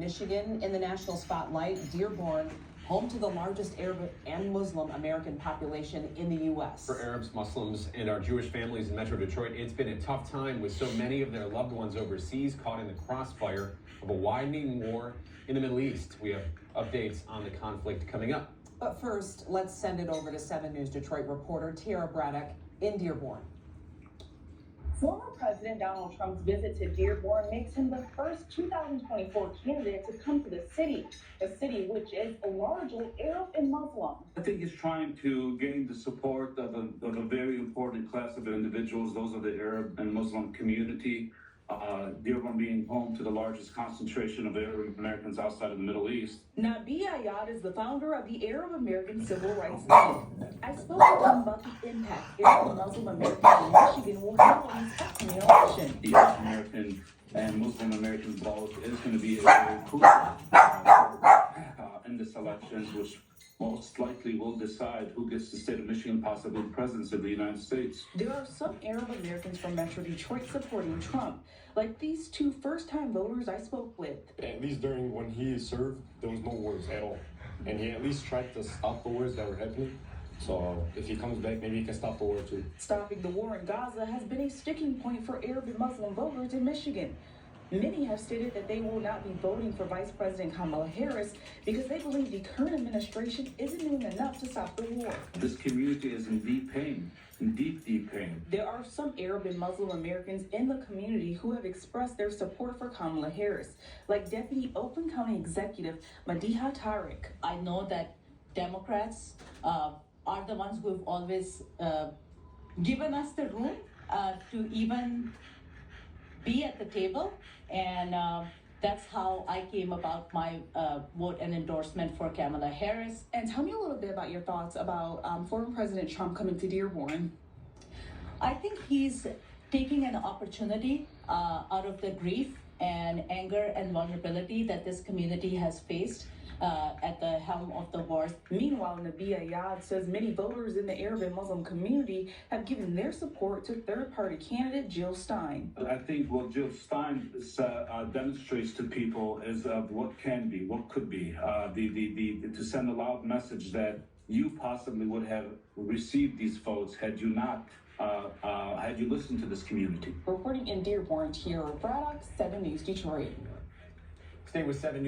Michigan in the national spotlight. Dearborn, home to the largest Arab and Muslim American population in the U.S. For Arabs, Muslims, and our Jewish families in Metro Detroit, it's been a tough time with so many of their loved ones overseas caught in the crossfire of a widening war in the Middle East. We have updates on the conflict coming up. But first, let's send it over to 7 News Detroit reporter Tara Braddock in Dearborn. Former President Donald Trump's visit to Dearborn makes him the first 2024 candidate to come to the city, a city which is largely Arab and Muslim. I think he's trying to gain the support of a very important class of individuals. Those are the Arab and Muslim community. Dearborn being home to the largest concentration of Arab Americans outside of the Middle East. Nabi Ayad is the founder of the Arab American Civil Rights League. I spoke to him about the impact Arab and Muslim Americans in Michigan will have on this upcoming election. The Arab American and Muslim American vote is going to be a very crucial in this election, which most likely will decide who gets the state of Michigan, possibly the presidency of the United States. There are some Arab Americans from Metro Detroit supporting Trump, like these two first-time voters I spoke with. At least during when he served, there was no wars at all. And he at least tried to stop the wars that were happening. So if he comes back, maybe he can stop the war too. Stopping the war in Gaza has been a sticking point for Arab and Muslim voters in Michigan. Many have stated that they will not be voting for Vice President Kamala Harris because they believe the current administration isn't doing enough to stop the war. This community is in deep pain, deep pain. There are some Arab and Muslim Americans in the community who have expressed their support for Kamala Harris, like Deputy Oakland County Executive Madiha Tariq. I know that Democrats are the ones who have always given us the room to even be at the table, and that's how I came about my vote and endorsement for Kamala Harris. And tell me a little bit about your thoughts about former President Trump coming to Dearborn. I think he's taking an opportunity out of the grief and anger and vulnerability that this community has faced at the helm of the wars. Meanwhile, Nabi Ayad says many voters in the Arab and Muslim community have given their support to third-party candidate Jill Stein. I think what Jill Stein demonstrates to people is what can be, what could be, to send a loud message that you possibly would have received these votes had you not, had you listened to this community. Reporting in Dearborn, Tara Braddock, 7 News Detroit. Stay with 7 News.